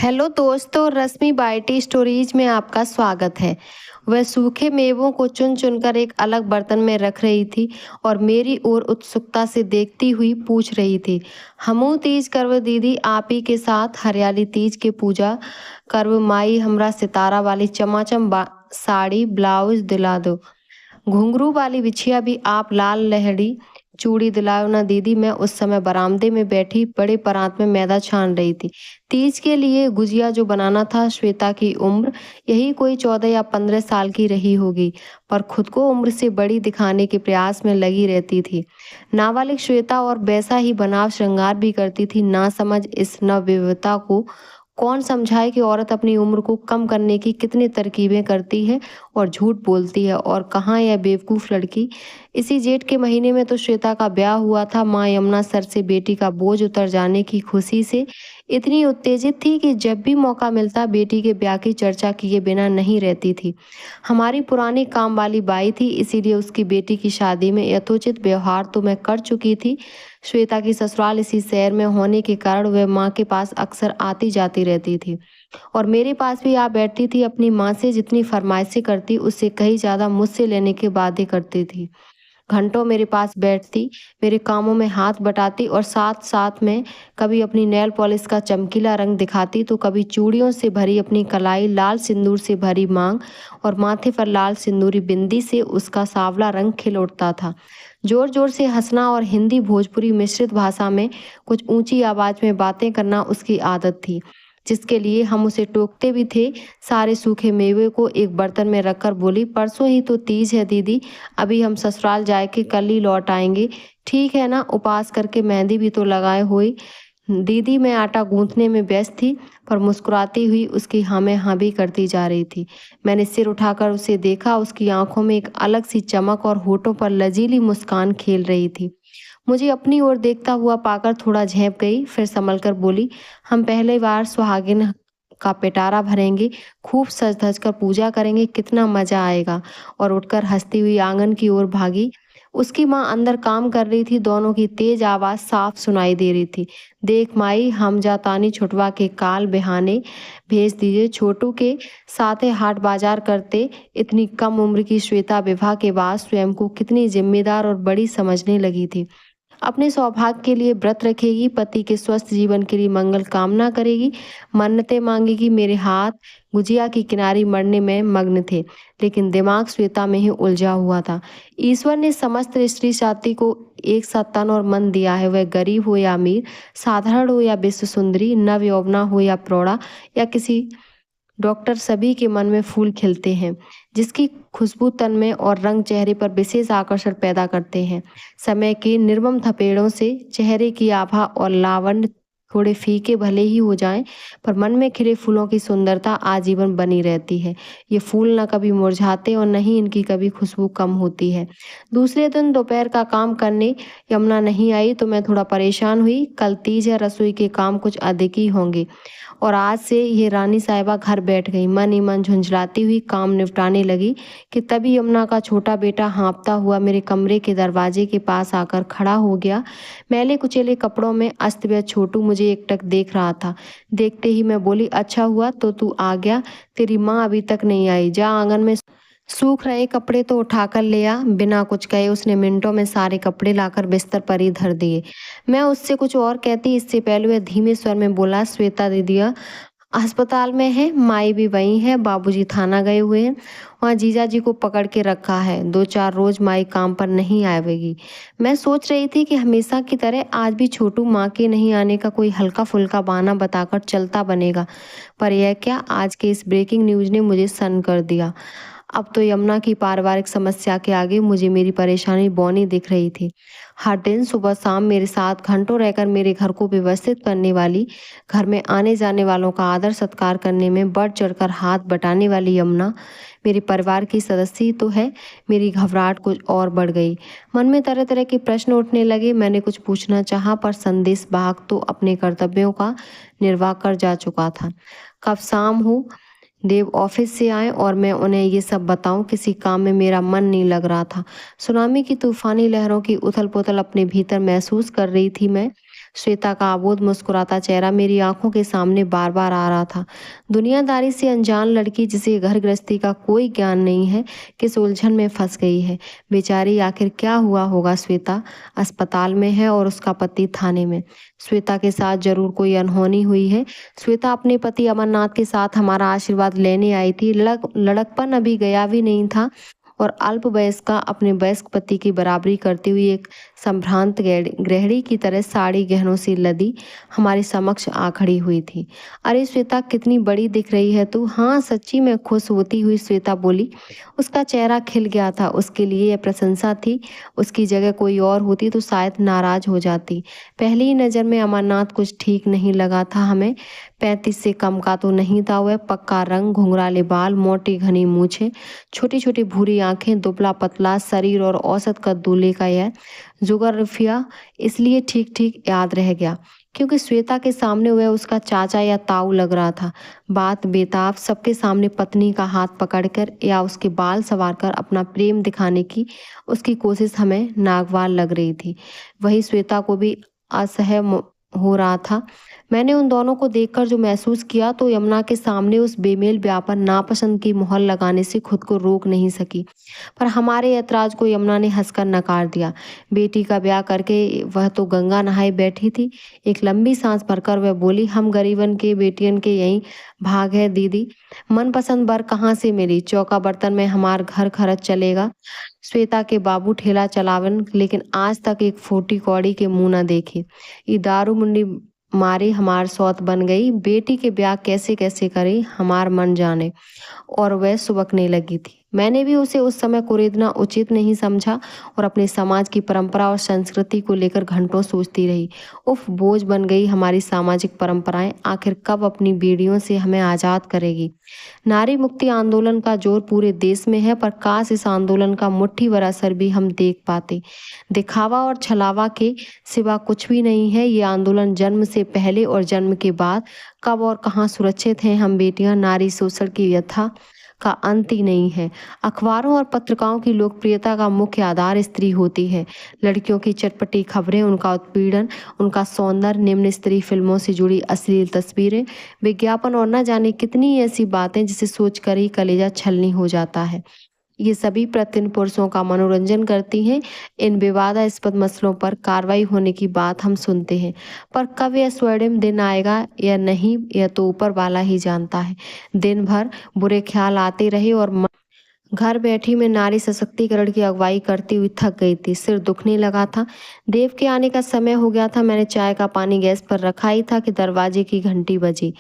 Hello दोस्तों, रश्मि बाइटी stories में आपका स्वागत है। वह सूखे मेवों को चुन चुनकर एक अलग बर्तन में रख रही थी और मेरी ओर उत्सुकता से देखती हुई पूछ रही थी, हमू तीज करव दीदी आप ही के साथ हरियाली तीज के पूजा करव माई हमरा सितारा वाली चमाचम साड़ी ब्लाउज दिला दो, घुंघरू वाली बिछिया भी आप लाल लहड़ी चूड़ी दिलाओ ना दीदी। मैं उस समय बरामदे में बैठी बड़े परात में मैदा छान रही थी। तीज के लिए गुजिया जो बनाना था। श्वेता की उम्र यही कोई 14 या 15 साल की रही होगी, पर खुद को उम्र से बड़ी दिखाने के प्रयास में लगी रहती थी। नाबालिग श्वेता और वैसा ही बनाव श्रृंगार भी करती थी। ना समझ इस नवविवता को कौन समझाए कि औरत अपनी उम्र को कम करने की कितनी तरकीबें करती है और झूठ बोलती है। और कहाँ यह बेवकूफ़ लड़की। इसी जेठ के महीने में तो श्वेता का ब्याह हुआ था। माँ यमुना सर से बेटी का बोझ उतर जाने की खुशी से इतनी उत्तेजित थी कि जब भी मौका मिलता बेटी के ब्याह की चर्चा किए बिना नहीं रहती थी। हमारी पुरानी काम वाली बाई थी, इसीलिए उसकी बेटी की शादी में यथोचित व्यवहार तो मैं कर चुकी थी। श्वेता की ससुराल इसी शहर में होने के कारण वह माँ के पास अक्सर आती जाती रहती थी और मेरे पास भी आ बैठती थी। अपनी माँ से जितनी फरमाइशें करती उससे कहीं ज़्यादा मुझसे लेने के वादे करती थी। घंटों मेरे पास बैठती, मेरे कामों में हाथ बटाती और साथ साथ में कभी अपनी नेल पॉलिश का चमकीला रंग दिखाती तो कभी चूड़ियों से भरी अपनी कलाई, लाल सिंदूर से भरी मांग और माथे पर लाल सिंदूरी बिंदी से उसका सांवला रंग खिल उठता था। जोर जोर से हंसना और हिंदी भोजपुरी मिश्रित भाषा में कुछ ऊंची आवाज में बातें करना उसकी आदत थी, जिसके लिए हम उसे टोकते भी थे। सारे सूखे मेवे को एक बर्तन में रखकर बोली, परसों ही तो तीज है दीदी, अभी हम ससुराल जाए के कल ही लौट आएंगे, ठीक है ना। उपास करके मेहंदी भी तो लगाए हुई दीदी। मैं आटा गूंथने में व्यस्त थी पर मुस्कुराती हुई उसकी हाँ में हाँ भी करती जा रही थी। मैंने सिर उठाकर उसे देखा। उसकी आंखों में एक अलग सी चमक और होठों पर लजीली मुस्कान खेल रही थी। मुझे अपनी ओर देखता हुआ पाकर थोड़ा झेंप गई, फिर संभल कर बोली, हम पहले बार सुहागिन का पिटारा भरेंगे, खूब सज धज कर पूजा करेंगे, कितना मजा आएगा। और उठकर हंसती हुई आंगन की ओर भागी। उसकी माँ अंदर काम कर रही थी। दोनों की तेज आवाज साफ सुनाई दे रही थी, देख माई, हम जातानी छुटवा के काल बिहाने भेज दीजिए, छोटू के साथे हाट बाजार करते। इतनी कम उम्र की श्वेता विवाह के बाद स्वयं को कितनी जिम्मेदार और बड़ी समझने लगी थी। अपने सौभाग्य के लिए व्रत रखेगी, पति के स्वस्थ जीवन के लिए मंगल कामना करेगी, मन्नतें मांगेगी। मेरे हाथ गुजिया की किनारी मरने में मग्न थे, लेकिन दिमाग श्वेता में ही उलझा हुआ था। ईश्वर ने समस्त स्त्री जाति को एक सा तन और मन दिया है, वह गरीब हो या अमीर, साधारण हो या विश्व सुंदरी, नव यौवना हो या प्रौढ़ा या किसी डॉक्टर, सभी के मन में फूल खिलते हैं जिसकी खुशबू तन में और रंग चेहरे पर विशेष आकर्षण पैदा करते हैं। समय के निर्मम थपेड़ों से चेहरे की आभा और लावण्य थोड़े फीके भले ही हो जाएं, पर मन में खिले फूलों की सुंदरता आजीवन बनी रहती है। ये फूल न कभी मुरझाते और न ही इनकी कभी खुशबू कम होती है। दूसरे दिन दोपहर का काम करने यमुना नहीं आई तो मैं थोड़ा परेशान हुई। कल तीज है, रसोई के काम कुछ अधिक ही होंगे और आज से ये रानी साहिबा घर बैठ गई। मन ही मन झुंझलाती हुई काम निपटाने लगी कि तभी यमुना का छोटा बेटा हाँफता हुआ मेरे कमरे के दरवाजे के पास आकर खड़ा हो गया। मैले कुचेले कपड़ों में अस्त व्यस्त छोटू मुझे एकटक देख रहा था। देखते ही मैं बोली, अच्छा हुआ तो तू आ गया, तेरी माँ अभी तक नहीं आई, जा आंगन में सूख रहे कपड़े तो उठाकर ले आ। बिना कुछ कहे उसने मिनटों में सारे कपड़े लाकर बिस्तर पर ही धर दिए। मैं उससे कुछ और कहती इससे पहले वह धीमे स्वर में बोला, श्वेता दीदिया अस्पताल में है, माई भी वहीं है, बाबूजी थाना गए हुए हैं, वहाँ जीजा जी को पकड़ के रखा है, 2-4 रोज माई काम पर नहीं आएगी। मैं सोच रही थी कि हमेशा की तरह आज भी छोटू माँ के नहीं आने का कोई हल्का फुल्का बहाना बताकर चलता बनेगा, पर यह क्या, आज के इस ब्रेकिंग न्यूज ने मुझे सन्न कर दिया। अब तो यमुना की पारिवारिक समस्या के आगे मुझे मेरी परेशानी बौनी दिख रही थी। हर दिन सुबह शाम मेरे साथ घंटों रहकर मेरे घर को व्यवस्थित करने वाली, घर में आने जाने वालों का आदर सत्कार करने में बढ़ चढ़कर हाथ बटाने वाली यमुना मेरे परिवार की सदस्य ही तो है। मेरी घबराहट कुछ और बढ़ गई। मन में तरह तरह के प्रश्न उठने लगे। मैंने कुछ पूछना चाहा पर संदेश वाहक तो अपने कर्तव्यों का निर्वाह कर जा चुका था। कब शाम हो, देव ऑफिस से आए और मैं उन्हें ये सब बताऊं, किसी काम में मेरा मन नहीं लग रहा था। सुनामी की तूफानी लहरों की उथल पुथल अपने भीतर महसूस कर रही थी मैं। श्वेता का अबोध मुस्कुराता चेहरा मेरी आंखों के सामने बार बार आ रहा था। दुनियादारी से अनजान लड़की जिसे घर गृहस्थी का कोई ज्ञान नहीं है, किस उलझन में फंस गई है। बेचारी आखिर क्या हुआ होगा। श्वेता अस्पताल में है और उसका पति थाने में। श्वेता के साथ जरूर कोई अनहोनी हुई है। श्वेता अपने पति अमरनाथ के साथ हमारा आशीर्वाद लेने आई थी। लड़कपन अभी गया भी नहीं था और अल्प वयस्का अपने वयस्क पति की बराबरी करती हुई एक संभ्रांत गृहिणी की तरह साड़ी गहनों से लदी हमारे समक्ष आ खड़ी हुई थी। अरे श्वेता, कितनी बड़ी दिख रही है तू। हाँ सच्ची में, खुश होती हुई श्वेता बोली। उसका चेहरा खिल गया था। उसके लिए यह प्रशंसा थी। उसकी जगह कोई और होती तो शायद नाराज हो जाती। पहली ही नज़र में अमरनाथ कुछ ठीक नहीं लगा था हमें। 35 से कम का तो नहीं था वह। पक्का रंग, घुंघराले बाल, मोटी घनी मूछें, छोटी छोटी भूरी आंखें, दुबला पतला शरीर और औसत कद दूल्हे का यह जुगरफिया इसलिए ठीक ठीक याद रह गया क्योंकि श्वेता के सामने वह उसका चाचा या ताऊ लग रहा था। बात बेताब सबके सामने पत्नी का हाथ पकड़कर या उसके बाल संवारकर अपना प्रेम दिखाने की उसकी कोशिश हमें नागवार लग रही थी। वही श्वेता को भी असह्य हो रहा था। मैंने उन दोनों को देखकर जो महसूस किया तो यमुना के सामने उस बेमेल व्यापर नापसंद की मोहर लगाने से खुद को रोक नहीं सकी। पर हमारे ऐतराज को यमुना ने हंसकर नकार दिया। बेटी का ब्याह करके वह तो गंगा नहाए बैठी थी। एक लंबी सांस भरकर वह बोली, हम गरीबन के बेटियन के यही भाग है दीदी। मनपसंद बर कहाँ से मिली। चौका बर्तन में हमार घर खर्च चलेगा। श्वेता के बाबू ठेला चलावन, लेकिन आज तक एक फोटी कौड़ी के मुंह न देखे। ये दारू मुंडी मारी हमार सौत बन गई। बेटी के ब्याह कैसे कैसे करे हमार मन जाने। और वह सुबकने लगी थी। मैंने भी उसे उस समय कुरेदना उचित नहीं समझा और अपने समाज की परंपरा और संस्कृति को लेकर घंटों सोचती रही। उफ, बोझ बन गई हमारी सामाजिक परंपराएं। आखिर कब अपनी बेड़ियों से हमें आज़ाद करेगी। नारी मुक्ति आंदोलन का जोर पूरे देश में है, पर काश इस आंदोलन का मुट्ठी भर असर भी हम देख पाते। दिखावा और छलावा के सिवा कुछ भी नहीं है ये आंदोलन। जन्म से पहले और जन्म के बाद कब और कहाँ सुरक्षित हैं हम बेटियां। नारी शोषण की व्यथा का अंत ही नहीं है। अखबारों और पत्रिकाओं की लोकप्रियता का मुख्य आधार स्त्री होती है। लड़कियों की चटपटी खबरें, उनका उत्पीड़न, उनका सौंदर्य, निम्न स्त्री फिल्मों से जुड़ी अश्लील तस्वीरें, विज्ञापन और न जाने कितनी ऐसी बातें जिसे सोचकर ही कलेजा छलनी हो जाता है। ये सभी प्रतिदिन पुरुषों का मनोरंजन करती हैं। इन विवादास्पद मसलों पर कार्रवाई होने की बात हम सुनते हैं, पर कब यह स्वर्णिम दिन आएगा या नहीं, यह तो ऊपर वाला ही जानता है। दिन भर बुरे ख्याल आते रहे और घर बैठी मैं नारी सशक्तिकरण की अगुवाई करती हुई थक गई थी। सिर दुखने लगा था। देव के आने का समय हो गया था। मैंने चाय का पानी गैस पर रखा ही था कि दरवाजे की घंटी बजी।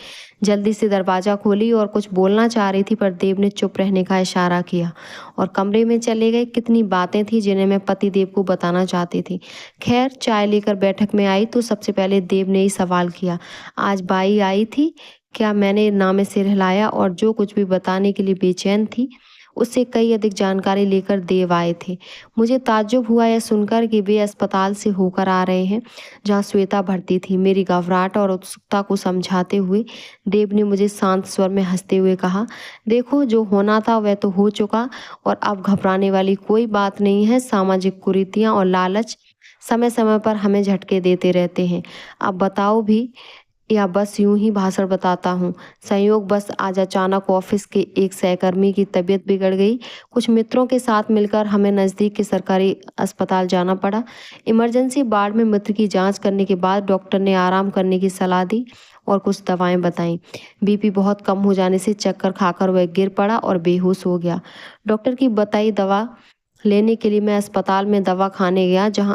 जल्दी से दरवाजा खोली और कुछ बोलना चाह रही थी, पर देव ने चुप रहने का इशारा किया और कमरे में चले गए। कितनी बातें थी जिन्हें मैं पति देव को बताना चाहती थी। खैर, चाय लेकर बैठक में आई तो सबसे पहले देव ने ही सवाल किया, आज बाई आई थी क्या। मैंने नामे सिर हिलाया और जो कुछ भी बताने के लिए बेचैन थी उससे कई अधिक जानकारी लेकर देव आए थे। मुझे ताज्जुब हुआ यह सुनकर कि वे अस्पताल से होकर आ रहे हैं जहां श्वेता भर्ती थी। मेरी घबराहट और उत्सुकता को समझाते हुए देव ने मुझे शांत स्वर में हंसते हुए कहा, देखो जो होना था वह तो हो चुका और अब घबराने वाली कोई बात नहीं है। सामाजिक कुरीतियां और लालच समय समय पर हमें झटके देते रहते हैं। अब बताओ भी या बस यूं ही भाषण बताता हूँ। संयोग बस आज अचानक ऑफिस के एक सहकर्मी की तबीयत बिगड़ गई। कुछ मित्रों के साथ मिलकर हमें नज़दीक के सरकारी अस्पताल जाना पड़ा। इमरजेंसी वार्ड में मित्र की जांच करने के बाद डॉक्टर ने आराम करने की सलाह दी और कुछ दवाएं बताईं। बीपी बहुत कम हो जाने से चक्कर खाकर वह गिर पड़ा और बेहोश हो गया। डॉक्टर की बताई दवा लेने के लिए मैं अस्पताल में दवा खाने गया जहां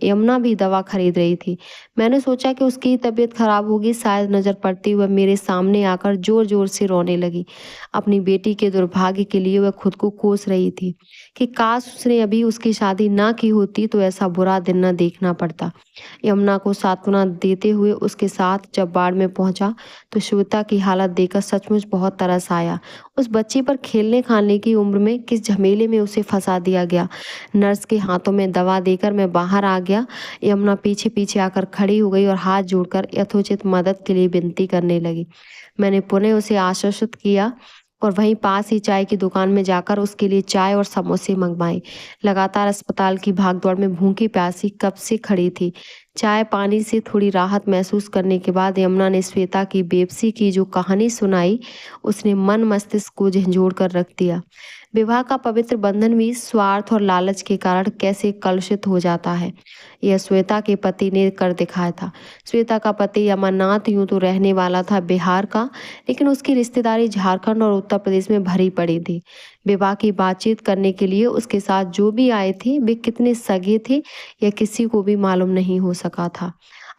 यमुना भी दवा खरीद रही थी। मैंने सोचा कि उसकी तबीयत खराब होगी। शायद नज़र पड़ती वह मेरे सामने आकर जोर जोर से रोने लगी। अपनी बेटी के दुर्भाग्य के लिए वह खुद को कोस रही थी कि काश उसने अभी उसकी शादी ना की होती तो ऐसा बुरा दिन न देखना पड़ता। यमुना को सांत्वना देते हुए उसके साथ जब बाढ़ में पहुंचा तो श्वेता की हालत देखकर सचमुच बहुत तरस आया। उस बच्ची पर खेलने खाने की उम्र में किस झमेले में उसे फंसा दिया गया। नर्स के हाथों में दवा देकर मैं बाहर आ गया। यमुना पीछे पीछे आकर खड़ी हो गई और हाथ जोड़कर यथोचित मदद के लिए विनती करने लगी। मैंने पुनः उसे आश्वस्त किया और वहीं पास ही चाय की दुकान में जाकर उसके लिए चाय और समोसे मंगवाए। लगातार अस्पताल की भागदौड़ में भूखी प्यासी कब से खड़ी थी। चाय पानी से थोड़ी राहत महसूस करने के बाद यमुना ने श्वेता की बेबसी की जो कहानी सुनाई, उसने मन मस्तिष्क को झंझोड़ कर रख दिया। विवाह का पवित्र बंधन भी स्वार्थ और लालच के कारण कैसे कलुषित हो जाता है, यह श्वेता के पति ने कर दिखाया था। श्वेता का पति अमरनाथ यूं तो रहने वाला था बिहार का, लेकिन उसकी रिश्तेदारी झारखंड और उत्तर प्रदेश में भरी पड़ी थी। विवाह की बातचीत करने के लिए उसके साथ जो भी आए थे वे कितने सगे थे यह किसी को भी मालूम नहीं हो सका था।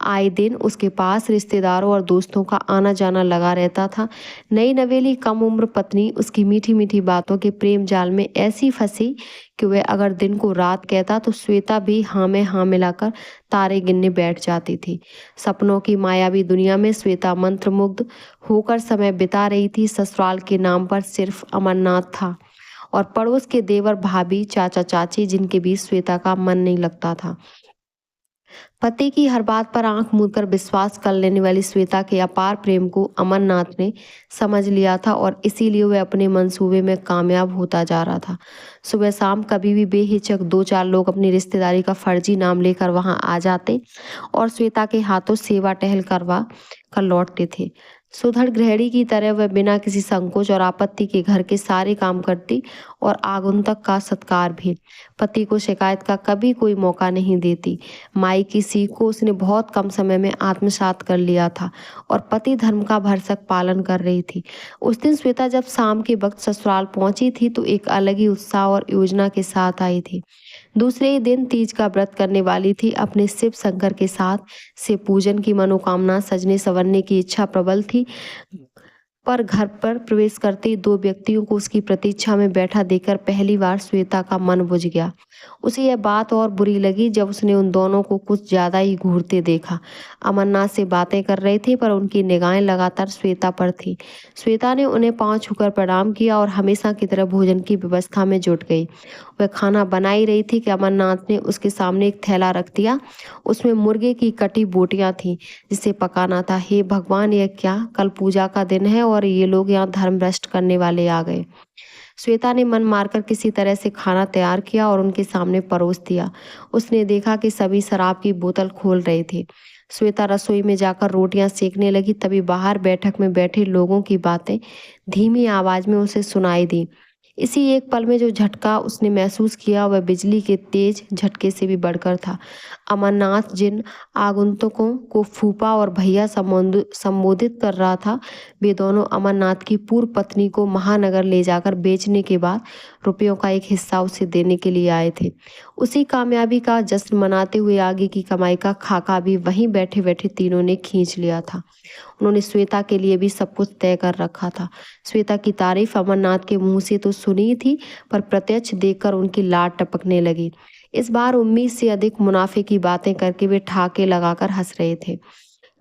आए दिन उसके पास रिश्तेदारों और दोस्तों का आना जाना लगा रहता था। नई नवेली कम उम्र पत्नी उसकी मीठी मीठी बातों के प्रेम जाल में ऐसी फंसी कि वह अगर दिन को रात कहता तो श्वेता भी हाँ में हाँ मिलाकर तारे गिनने बैठ जाती थी। सपनों की मायावी दुनिया में श्वेता मंत्रमुग्ध होकर समय बिता रही थी। ससुराल के नाम पर सिर्फ अमरनाथ था और पड़ोस के देवर भाभी चाचा चाची जिनके बीच श्वेता का मन नहीं लगता था। पति की हर बात पर आंख मूंदकर विश्वास कर लेने वाली श्वेता के अपार प्रेम को अमरनाथ ने समझ लिया था और इसीलिए वह अपने मंसूबे में कामयाब होता जा रहा था। सुबह शाम कभी भी बेहिचक दो चार लोग अपनी रिश्तेदारी का फर्जी नाम लेकर वहां आ जाते और श्वेता के हाथों सेवा टहल करवा कर लौटते थे। सुधड़ गृहिणी की तरह वह बिना किसी संकोच और आपत्ति के घर के सारे काम करती और आगंतुक का सत्कार भी। पति को शिकायत का कभी कोई मौका नहीं देती। माई की सीख को उसने बहुत कम समय में आत्मसात कर लिया था और पति धर्म का भरसक पालन कर रही थी। उस दिन श्वेता जब शाम के वक्त ससुराल पहुंची थी तो एक अलग ही उत्साह और योजना के साथ आई थी। दूसरे ही दिन तीज का व्रत करने वाली थी। अपने शिव शंकर के साथ से पूजन की मनोकामना सजने संवरने की इच्छा प्रबल थी, पर घर पर प्रवेश करते ही दो व्यक्तियों को उसकी प्रतीक्षा में बैठा देखकर पहली बार श्वेता का मन बुझ गया। उसे यह बात और बुरी लगी जब उसने उन दोनों को कुछ ज्यादा ही घूरते देखा। अमरनाथ से बातें कर रहे थे पर उनकी निगाहें लगातार श्वेता पर थी। श्वेता ने उन्हें पांव छूकर प्रणाम किया और हमेशा की तरह भोजन की व्यवस्था में जुट गई। वह खाना बना ही रही थी कि अमरनाथ ने उसके सामने एक थैला रख दिया। उसमें मुर्गे की कटी बोटियां थीं जिसे पकाना था। हे भगवान, यह क्या! कल पूजा का दिन है और ये लोग यहाँ धर्म भ्रष्ट करने वाले आ गए। श्वेता ने मन मारकर किसी तरह से खाना तैयार किया और उनके सामने परोस दिया। उसने देखा कि सभी शराब की बोतल खोल रहे थे। श्वेता रसोई में जाकर रोटियां सेकने लगी, तभी बाहर बैठक में बैठे लोगों की बातें धीमी आवाज में उसे सुनाई दी। इसी एक पल में जो झटका उसने महसूस किया वह बिजली के तेज झटके से भी बढ़कर था। अमरनाथ जिन आगंतुकों को फूफा और भैया संबोधित कर रहा था, वे दोनों अमरनाथ की पूर्व पत्नी को महानगर ले जाकर बेचने के बाद रुपयों का एक हिस्सा उसे देने के लिए आए थे। उसी कामयाबी का जश्न मनाते हुए आगे की कमाई का खाका भी वहीं बैठे बैठे तीनों ने खींच लिया था। उन्होंने श्वेता के लिए भी सब कुछ तय कर रखा था। श्वेता की तारीफ अमरनाथ के मुंह से तो सुनी थी, पर प्रत्यक्ष देखकर उनकी लाट टपकने लगी। इस बार उम्मीद से अधिक मुनाफे की बातें करके वे ठाके लगाकर हंस रहे थे।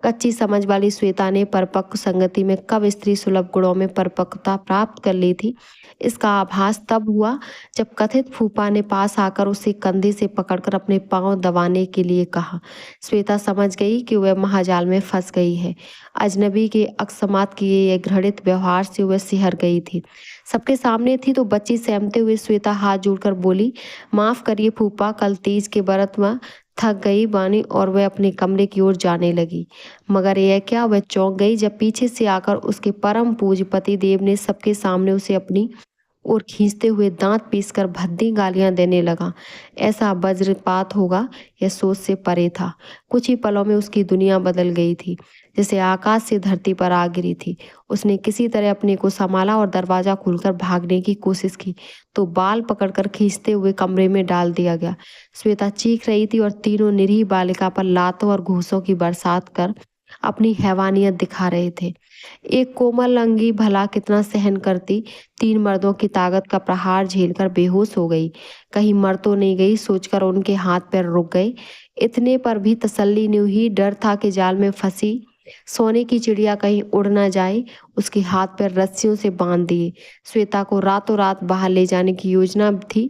कच्ची समझ वाली श्वेता ने परिपक्व संगति में कब स्त्री सुलभ गुणों में परिपक्वता प्राप्त कर ली थी, इसका आभास तब हुआ जब कथित फूफा ने पास आकर उसे कंधे से पकड़कर अपने पांव दबाने के लिए कहा। श्वेता समझ गई कि वह महाजाल में फंस गई है। अजनबी के अकस्मात किए यह घृणित व्यवहार से वह सिहर गई थी। सबके सामने थी तो बच्ची सहमते हुए श्वेता हाथ जोड़कर बोली, माफ करिए फूफा, कल तीज के व्रत में थक गई बानी, और वह अपने कमरे की ओर जाने लगी। मगर यह क्या, वह चौंक गई जब पीछे से आकर उसके परम पूज्य पति देव ने सबके सामने उसे अपनी और खींचते हुए दांत पीसकर भद्दी गालियां देने लगा। ऐसा वज्रपात होगा यह सोच से परे था। कुछ ही पलों में उसकी दुनिया बदल गई थी, जैसे आकाश से धरती पर आ गिरी थी। उसने किसी तरह अपने को संभाला और दरवाजा खोलकर भागने की कोशिश की तो बाल पकड़कर खींचते हुए कमरे में डाल दिया गया। श्वेता चीख रही थी और तीनों निरीह बालिका पर लातों और घूसों की बरसात कर अपनी हैवानियत दिखा रहे थे। एक कोमल अंगी भला कितना सहन करती। तीन मर्दों की ताकत का प्रहार झेलकर बेहोश हो गई। कहीं मर तो नहीं गई सोचकर उनके हाथ पैर रुक गए। इतने पर भी तसल्ली नहीं हुई। डर था कि जाल में फंसी सोने की चिड़िया कहीं उड़ न जाए। उसके हाथ पैर रस्सियों से बांध दिए। श्वेता को रातों रात बाहर ले जाने की योजना थी,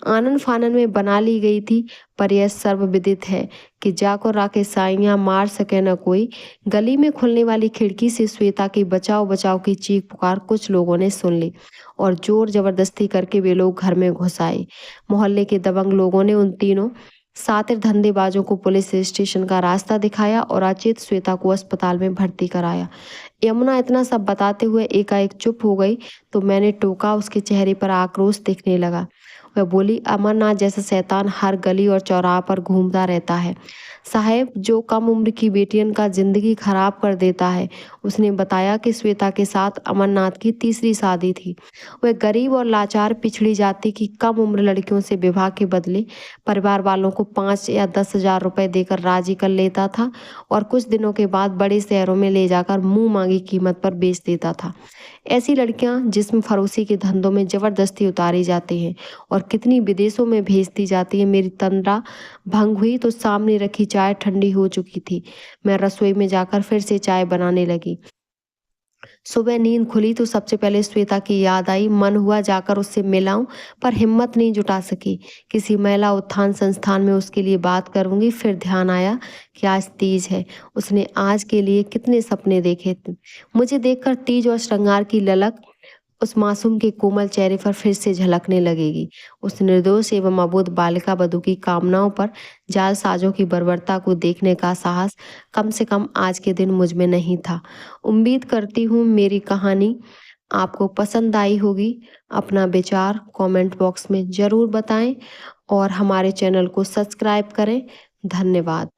आनन फानन में बना ली गई थी, पर यह सर्वविदित है कि जाको राके साइयां मार सके न कोई। गली में खुलने वाली खिड़की से श्वेता की बचाओ बचाओ की चीख पुकार कुछ लोगों ने सुन ली और जोर जबरदस्ती करके वे लोग घर में घुस आए। मोहल्ले के दबंग लोगों ने उन तीनों शातिर धंधेबाजों को पुलिस स्टेशन का रास्ता दिखाया और अचेत श्वेता को अस्पताल में भर्ती कराया। यमुना इतना सब बताते हुए एकाएक चुप हो गई तो मैंने टोका। उसके चेहरे पर आक्रोश दिखने लगा। वह बोली, अमरनाथ जैसा शैतान हर गली और चौराहा पर घूमता रहता है साहब, जो कम उम्र की बेटियन का जिंदगी खराब कर देता है। उसने बताया कि श्वेता के साथ अमरनाथ की तीसरी शादी थी। वह गरीब और लाचार पिछड़ी जाति की कम उम्र लड़कियों से विवाह के बदले परिवार वालों को 5 या 10,000 रुपए देकर राजी कर लेता था और कुछ दिनों के बाद बड़े शहरों में ले जाकर मुंह मांगी कीमत पर बेच देता था। ऐसी लड़कियां जिस्म फरोशी के धंधों में जबरदस्ती उतारी जाती हैं और कितनी विदेशों में भेज दी जाती है। मेरी तंद्रा भंग हुई तो सामने रखी चाय ठंडी हो चुकी थी। मैं रसोई में जाकर फिर से चाय बनाने लगी। सुबह नींद खुली तो सबसे पहले श्वेता की याद आई। मन हुआ जाकर उससे मिलाऊं, पर हिम्मत नहीं जुटा सकी। किसी महिला उत्थान संस्थान में उसके लिए बात करूंगी। फिर ध्यान आया कि आज तीज है। उसने आज के लिए कितने सपने देखे थे। मुझे देखकर तीज और श्रृंगार की ललक उस मासूम के कोमल चेहरे पर फिर से झलकने लगेगी। उस निर्दोष एवं अबोध बालिका वधू की कामनाओं पर जालसाजों की बर्बरता को देखने का साहस कम से कम आज के दिन मुझ में नहीं था। उम्मीद करती हूँ मेरी कहानी आपको पसंद आई होगी। अपना विचार कमेंट बॉक्स में ज़रूर बताएं और हमारे चैनल को सब्सक्राइब करें। धन्यवाद।